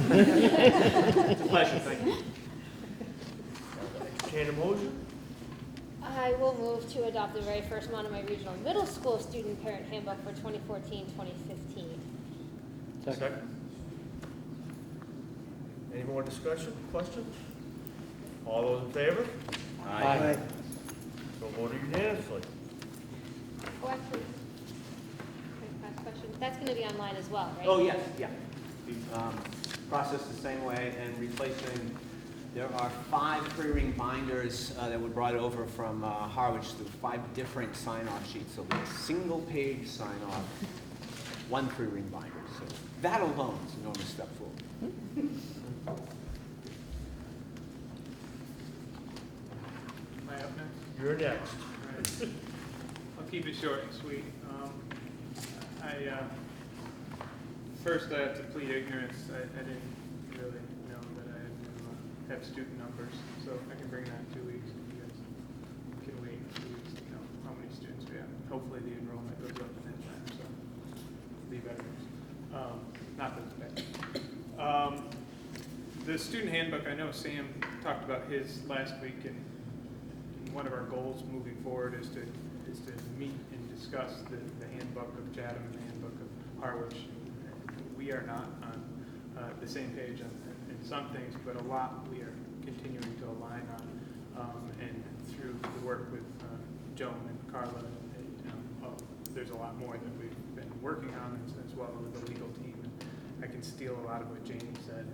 It's a pleasure, thank you. Entertain a motion? I will move to adopt the very first Monomoy Regional Middle School Student Parent Handbook for 2014-2015. Second. Any more discussion, questions? All those in favor? Aye. So voted unanimously. Oh, actually, last question. That's going to be online as well, right? Oh, yes, yeah. The process the same way and replacing, there are 5 3-ring binders that were brought over from Harwich through 5 different sign-off sheets. So it's a single-page sign-off, 1 3-ring binder. So that alone is an enormous step forward. Am I up next? You're next. All right. I'll keep it short and sweet. First I have to plead ignorance. I didn't really know that I had to have student numbers, so I can bring that in 2 weeks. You guys can wait 2 weeks to know how many students we have. Hopefully the enrollment goes up in that time, so it'll be better. Not that it's bad. The student handbook, I know Sam talked about his last week, and one of our goals moving forward is to meet and discuss the handbook of Chatham and the handbook of Harwich. We are not on the same page in some things, but a lot we are continuing to align on. And through the work with Joan and Carla, there's a lot more that we've been working on, as well as the legal team. And I can steal a lot of what Jamie said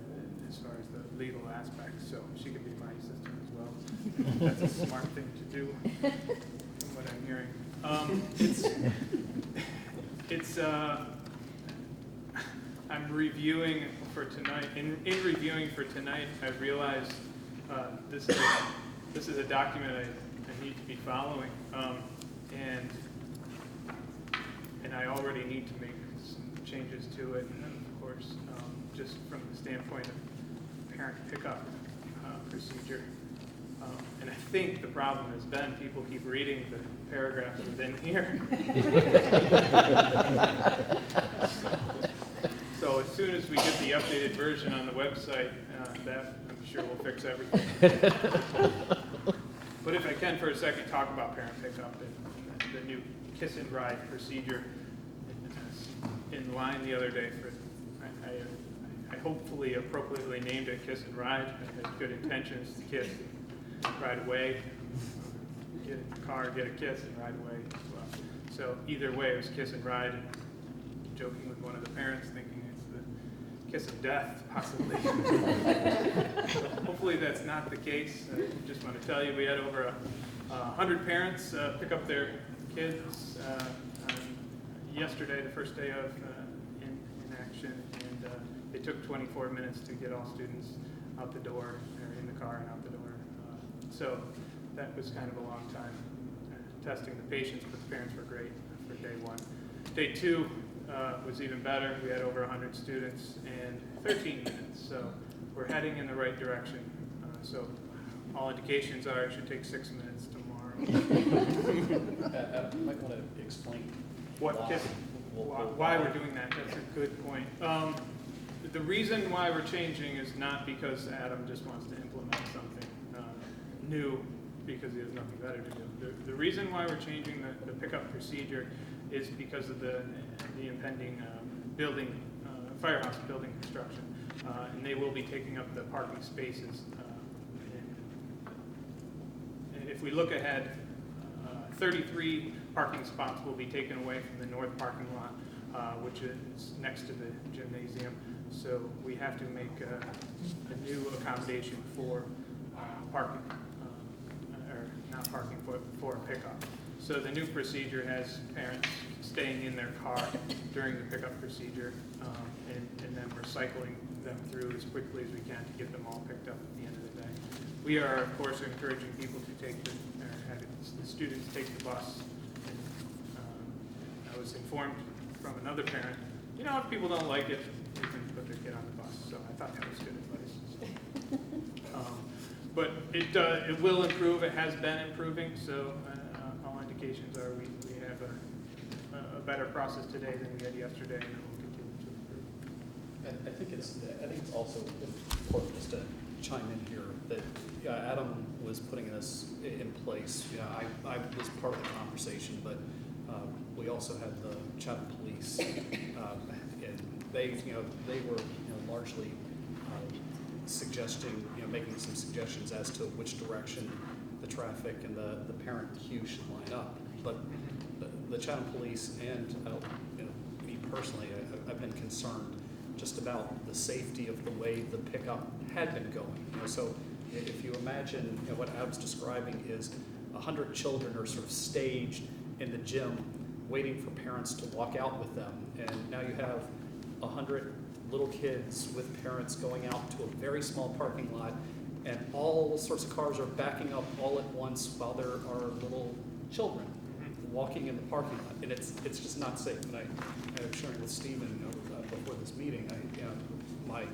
as far as the legal aspects, so she could be my assistant as well. That's a smart thing to do, from what I'm hearing. I'm reviewing for tonight. In reviewing for tonight, I realized this is a document I need to be following, and I already need to make some changes to it. And of course, just from the standpoint of parent pickup procedure. And I think the problem has been people keep reading the paragraphs within here. So as soon as we get the updated version on the website, that I'm sure will fix everything. But if I can for a second talk about parent pickup and the new kiss and ride procedure. In line the other day for, I hopefully appropriately named it kiss and ride. I had good intentions to kiss and ride away, get in the car, get a kiss and ride away as well. So either way, it was kiss and ride. Joking with one of the parents, thinking it's the kiss of death, possibly. So hopefully that's not the case. I just want to tell you we had over 100 parents pick up their kids yesterday, the first day of in action, and it took 24 minutes to get all students out the door, or in the car and out the door. So that was kind of a long time testing the patience, but the parents were great for day one. Day two was even better. We had over 100 students and 13 minutes, so we're heading in the right direction. So all indications are it should take 6 minutes tomorrow. You might want to explain why we're doing that. That's a good point. The reason why we're changing is not because Adam just wants to implement something new because he has nothing better to do. The reason why we're changing the pickup procedure is because of the impending building, firehouse building construction, and they will be taking up the parking spaces. And if we look ahead, 33 parking spots will be taken away from the north parking lot, which is next to the gymnasium. So we have to make a new accommodation for parking, or not parking, for a pickup. So the new procedure has parents staying in their car during the pickup procedure, and then we're cycling them through as quickly as we can to get them all picked up at the end of the day. We are, of course, encouraging people to take the students take the bus. And I was informed from another parent, you know, if people don't like it, they can put their kid on the bus. So I thought that was good advice. But it will improve. It has been improving. So all indications are we have a better process today than we had yesterday, and it will continue to improve. I think it's also important just to chime in here that Adam was putting this in place. I was part of the conversation, but we also had the Chatham Police, and they were largely suggesting, making some suggestions as to which direction the traffic and the parent queue should line up. But the Chatham Police and me personally, I've been concerned just about the safety of the way the pickup had been going. So if you imagine what Ab's describing is 100 children are sort of staged in the gym waiting for parents to walk out with them, and now you have 100 little kids with parents going out to a very small parking lot, and all sorts of cars are backing up all at once while there are little children walking in the parking lot, and it's just not safe. And I was sharing with Stephen before this meeting, in my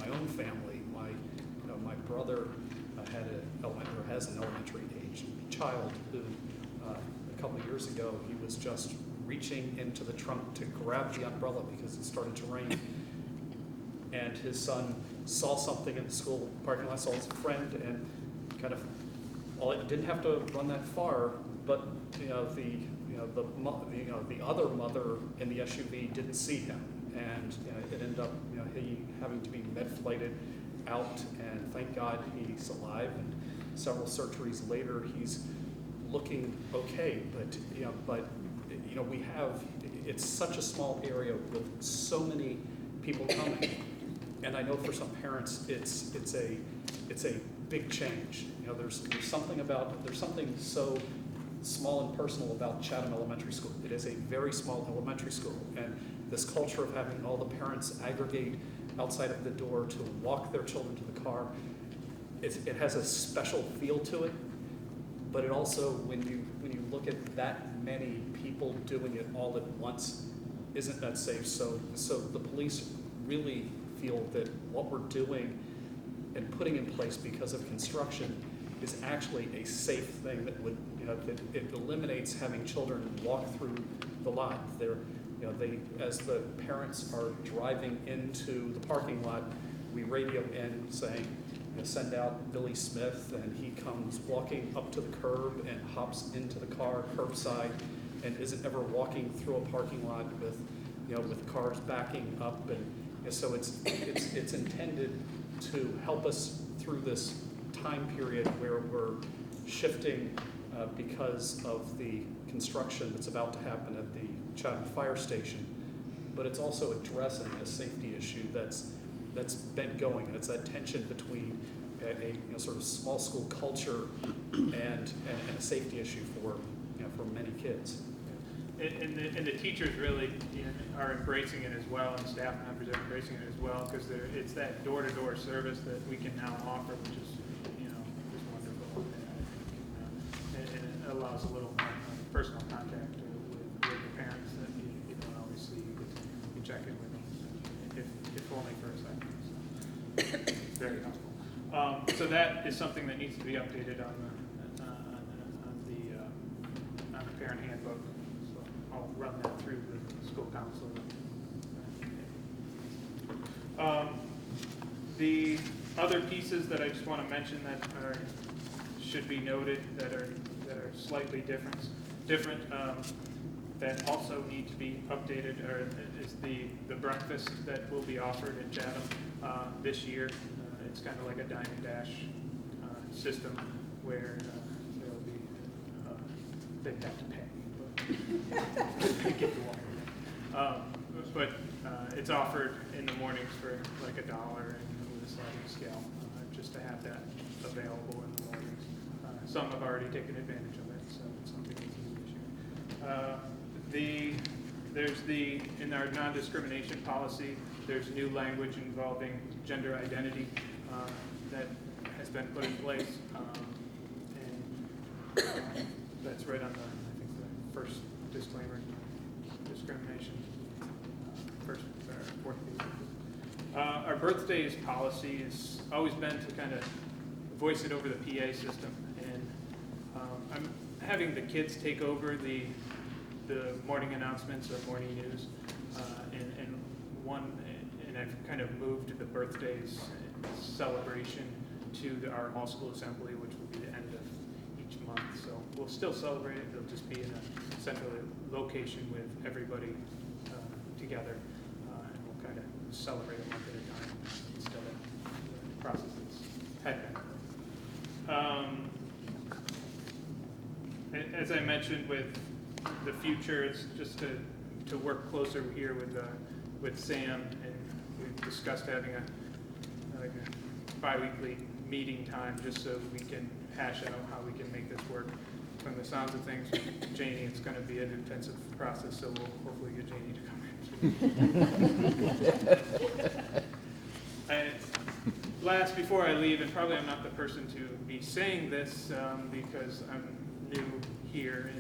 own family, my brother has an elementary age child who a couple of years ago he was just reaching into the trunk to grab the umbrella because it started to rain, and his son saw something in the school parking lot, saw his friend, and kind of, didn't have to run that far, but the other mother in the SUV didn't see him, and it ended up he having to be med-flighted out, and thank God he's alive, and several surgeries later he's looking okay, but we have, it's such a small area with so many people coming, and I know for some parents it's a big change. There's something so small and personal about Chatham Elementary School. It is a very small elementary school, and this culture of having all the parents aggregate outside of the door to walk their children to the car, it has a special feel to it. But it also, when you look at that many people doing it all at once, isn't that safe? So the police really feel that what we're doing and putting in place because of construction is actually a safe thing that would, it eliminates having children walk through the lot. As the parents are driving into the parking lot, we radio in saying, send out Billy Smith, and he comes walking up to the curb and hops into the car curbside, and isn't ever walking through a parking lot with cars backing up, and so it's intended to help us through this time period where we're shifting because of the construction that's about to happen at the Chatham Fire Station, but it's also addressing a safety issue that's been going, and it's that tension between a sort of small school culture and a safety issue for many kids. And the teachers really are embracing it as well, and staff members are embracing it as well, because it's that door-to-door service that we can now offer, which is just wonderful. And it allows a little more personal contact with the parents that you don't always see. You check in with them, if only for a second. So, very helpful. So that is something that needs to be updated on the parent handbook. So I'll run that through the school council. The other pieces that I just want to mention that should be noted that are slightly different that also need to be updated is the breakfast that will be offered in Chatham this year. It's kind of like a dine and dash system where there'll be they have to pay, but get the water. But it's offered in the mornings for like $1 and with a sliding scale, just to have that available in the mornings. Some have already taken advantage of it, so it's something we can issue. There's in our non-discrimination policy, there's new language involving gender identity that has been put in place, and that's right on the first disclaimer, discrimination, fourth page. Our birthdays policy has always been to kind of voice it over the PA system, and I'm having the kids take over the morning announcements or morning news, and and I've kind of moved the birthdays celebration to our all-school assembly, which will be the end of each month. So we'll still celebrate it, it'll just be in a central location with everybody together, and we'll kind of celebrate a month at a time instead of the process that's had been. As I mentioned with the future, it's just to work closer here with Sam, and we've discussed having a bi-weekly meeting time just so we can hash out how we can make this work. From the sounds of things with Janie, it's going to be an intensive process, so we'll hopefully get Janie to come in. And last, before I leave, and probably I'm not the person to be saying this because I'm new here,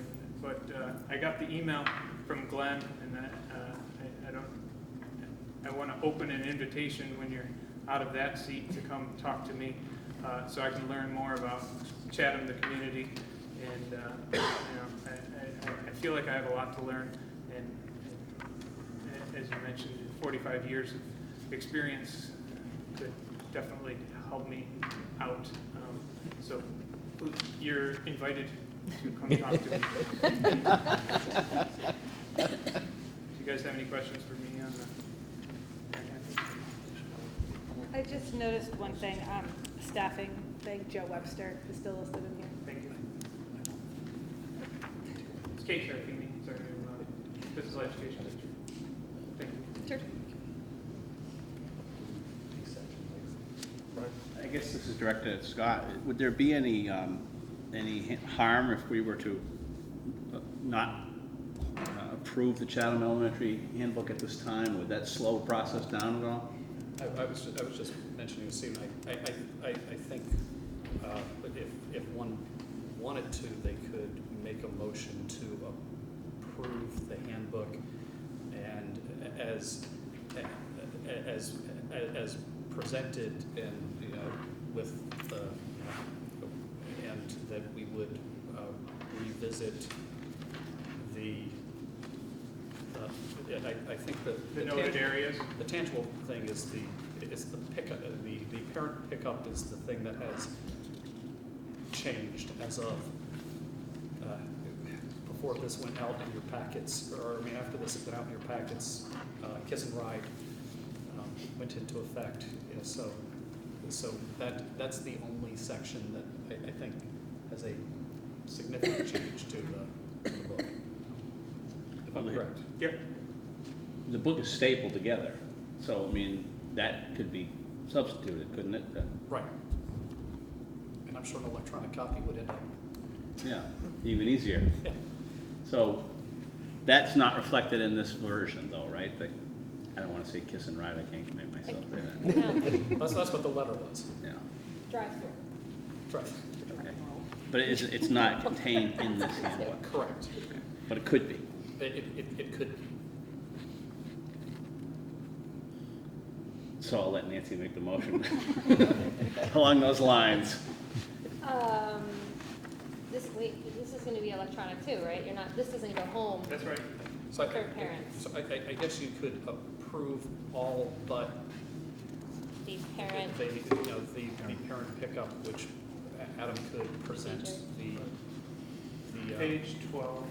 but I got the email from Glenn, and I want to open an invitation when you're out of that seat to come talk to me, so I can learn more about Chatham, the community, and I feel like I have a lot to learn, and as you mentioned, 45 years of experience could definitely help me out. So you're invited to come talk to me. Do you guys have any questions for me on the? I just noticed one thing, staffing, thank Joe Webster, is still listed in here. Thank you. It's Kate Sharpini, sorry, physical education teacher. Thank you. Sure. I guess this is directed at Scott. Would there be any harm if we were to not approve the Chatham Elementary handbook at this time? Would that slow the process down at all? I was just mentioning the same. I think if one wanted to, they could make a motion to approve the handbook, and as presented, and with and that we would revisit I think that The noted areas. the tangible thing is the pickup. The parent pickup is the thing that has changed as of before this went out in your packets, or I mean after this went out in your packets. Kiss and Ride went into effect. So that's the only section that I think has a significant change to the book. If I'm correct. Yep. The book is stapled together, so I mean that could be substituted, couldn't it? Right. And I'm sure an electronic copy would end up. Yeah, even easier. Yeah. So that's not reflected in this version, though, right? I don't want to say kiss and ride. I can't make myself say that. No, That's what the letter was. Yeah. drive-through. Right. Okay. But it's not contained in this handbook. Correct. But it could be. It could be. So I'll let Nancy make the motion along those lines. This is gonna be electronic too, right? This doesn't go home That's right. So for parents. So I guess you could approve all but The parent, the parent pickup, which Adam could present the Page 12.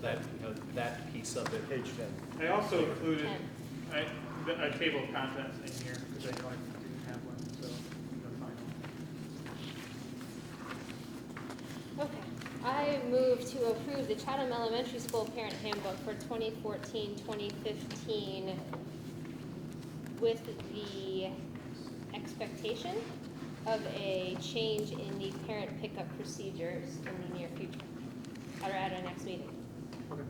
that piece of it. Page 10. I also included 10. a table of contents in here because I know I didn't have one, so I'm fine. Okay. I move to approve the Chatham Elementary School Parent Handbook for 2014-2015 with the expectation of a change in the parent pickup procedures in the near future, or at our next meeting. Okay.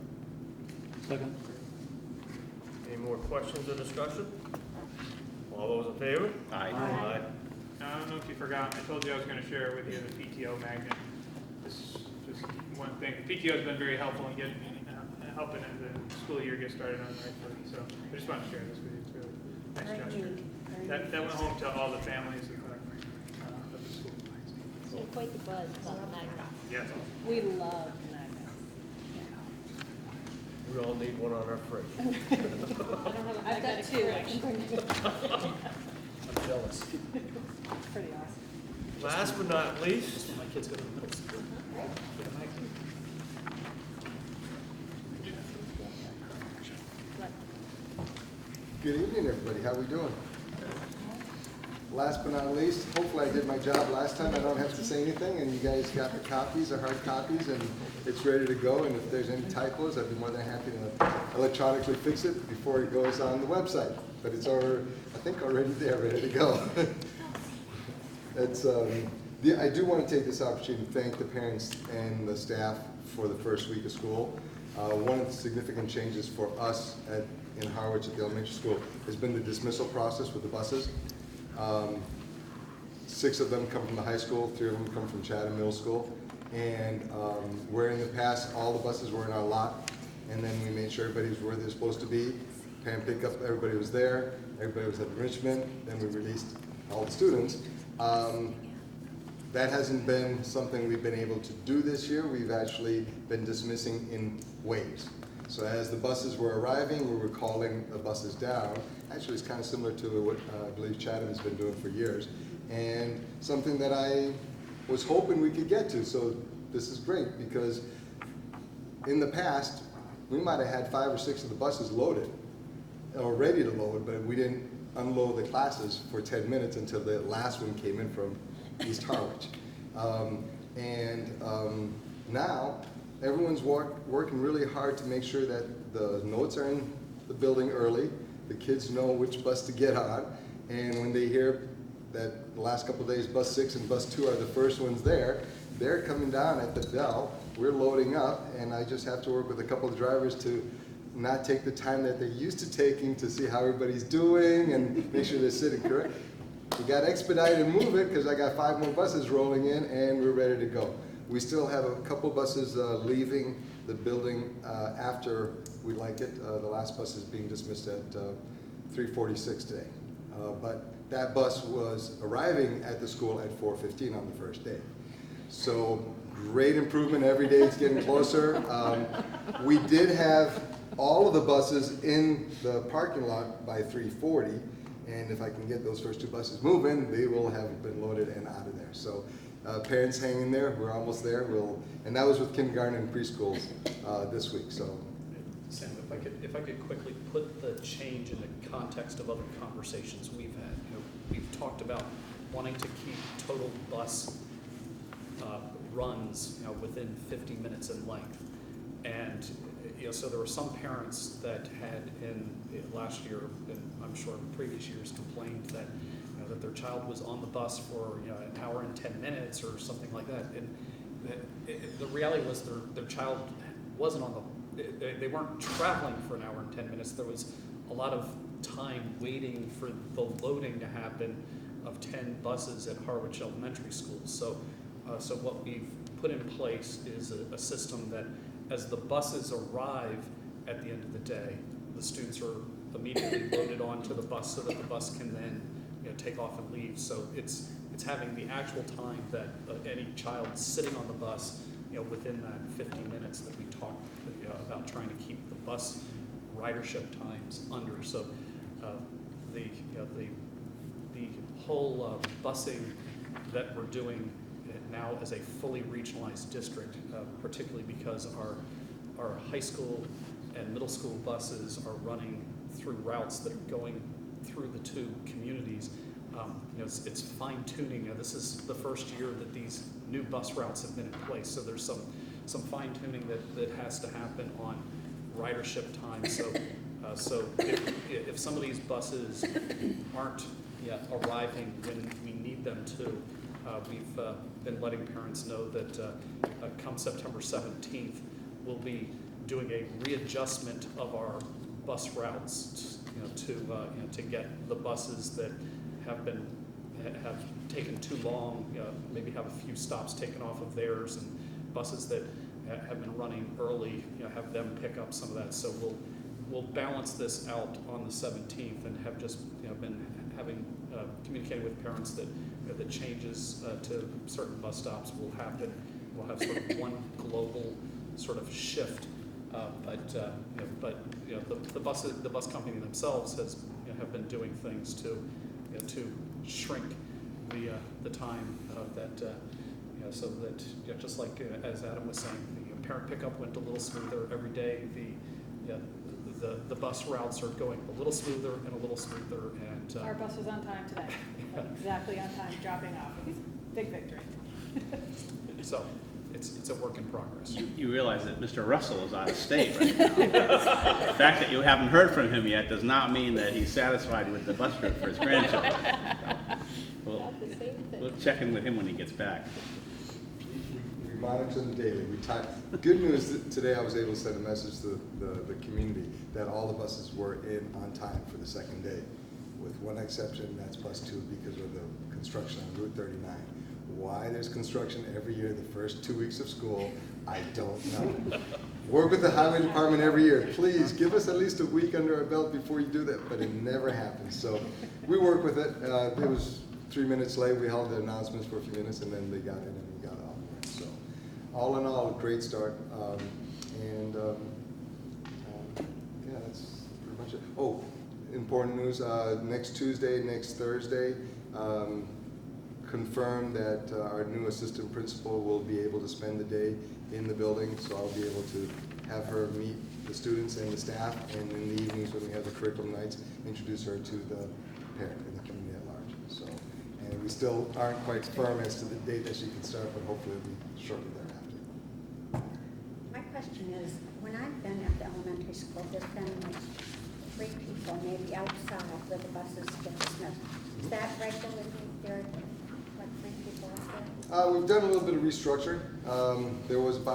Second. Any more questions or discussion? All those in favor? Aye. Aye. Now, I don't know if you forgot, I told you I was going to share with you the PTO magnet. This is just one thing. PTO has been very helpful in getting helping as the school year gets started on the right foot. So I just want to share this with you. It's really nice gesture. That went home to all the families of the school. So quite the buzz about the magnet. Yes. We love magnets. We all need one on our fridge. I don't have a I've got magnetic two, I fridge. can bring it. I'm jealous. Pretty awesome. Last but not least, Just when my kids go to middle school. Get a magnet. Good evening, everybody. How we doing? Last but not least, hopefully I did my job last time. I don't have to say anything, and you guys got the copies, the hard copies, and it's ready to go. And if there's any typos, I'd be more than happy to electronically fix it before it goes on the website. But it's already, I think, already there, ready to go. It's, I do want to take this opportunity to thank the parents and the staff for the first week of school. One of the significant changes for us in Harwich at the elementary school has been the dismissal process with the buses. 6 of them come from the high school, 3 of them come from Chatham Middle School. And where in the past, all the buses were in our lot, and then we made sure everybody was where they're supposed to be. Parent pickup, everybody was there, everybody was at enrichment, then we released all the students. That hasn't been something we've been able to do this year. We've actually been dismissing in waves. So as the buses were arriving, we were calling the buses down. Actually, it's kind of similar to what I believe Chatham has been doing for years. And something that I was hoping we could get to. So this is great, because in the past, we might have had 5 or 6 of the buses loaded or ready to load, but we didn't unload the classes for 10 minutes until the last one came in from East Harwich. Now, everyone's working really hard to make sure that the notes are in the building early, the kids know which bus to get on, and when they hear that the last couple of days bus 6 and bus 2 are the first ones there, they're coming down at the bell, we're loading up, and I just have to work with a couple of drivers to not take the time that they're used to taking to see how everybody's doing and make sure they're sitting correct. We got to expedite and move it because I got 5 more buses rolling in and we're ready to go. We still have a couple buses leaving the building after we like it. The last bus is being dismissed at 3:46 today. But that bus was arriving at the school at 4:15 on the first day. So great improvement every day. It's getting closer. We did have all of the buses in the parking lot by 3:40. And if I can get those first 2 buses moving, they will have been loaded and out of there. So parents hang in there, we're almost there. And that was with kindergarten and preschools this week. So, Sam, if I could quickly put the change in the context of other conversations we've had. We've talked about wanting to keep total bus runs within 50 minutes in length. And so there were some parents that had in last year, and I'm sure in previous years, complained that that their child was on the bus for an hour and 10 minutes or something like that. And the reality was their child wasn't on they weren't traveling for an hour and 10 minutes. There was a lot of time waiting for the loading to happen of 10 buses at Harwich Elementary School. So what we've put in place is a system that as the buses arrive at the end of the day, the students are immediately loaded onto the bus so that the bus can then take off and leave. So it's having the actual time that any child sitting on the bus, within that 50 minutes that we talked about trying to keep the bus ridership times under. So the whole busing that we're doing now as a fully regionalized district, particularly because our high school and middle school buses are running through routes that are going through the 2 communities. It's fine tuning. This is the first year that these new bus routes have been in place, so there's some fine tuning that has to happen on ridership time. So if some of these buses aren't yet arriving when we need them to, we've been letting parents know that come September 17th, we'll be doing a readjustment of our bus routes to get the buses that have taken too long, maybe have a few stops taken off of theirs, and buses that have been running early, have them pick up some of that. So we'll balance this out on the 17th, and have just been having communicating with parents that the changes to certain bus stops will happen. We'll have sort of one global sort of shift The bus company themselves have been doing things to shrink the time so that just like as Adam was saying, the parent pickup went a little smoother every day. The bus routes are going a little smoother and a little smoother, and Our bus was on time today, exactly on time, dropping off. Big victory. so it's a work in progress. You realize that Mr. Russell is out of state right now. The fact that you haven't heard from him yet does not mean that he's satisfied with the bus route for his grandchildren. Not the same thing. We'll check in with him when he gets back. We monitor them daily. Good news that today I was able to send a message to the community that all the buses were in on time for the second day, with one exception, that's bus 2 because of the construction on Route 39. Why there's construction every year the first 2 weeks of school, I don't know. Work with the highway department every year. Please give us at least a week under our belt before you do that, but it never happens. So we work with it. It was 3 minutes late. We held the announcements for a few minutes, and then they got in and we got on there. So all in all, a great start. Yeah, that's pretty much it. Oh, important news, next Tuesday, next Thursday, confirmed that our new assistant principal will be able to spend the day in the building, so I'll be able to have her meet the students and the staff, and in the evenings when we have the curriculum nights, introduce her to the parent and the community at large. So, and we still aren't quite firm as to the date that she can start, but hopefully it'll be shortly thereafter. My question is, when I've been at the elementary school, there's been like 3 people maybe outside where the buses get dismissed. Is that regularly there, like 3 people out there? We've done a little bit of restructuring. There was about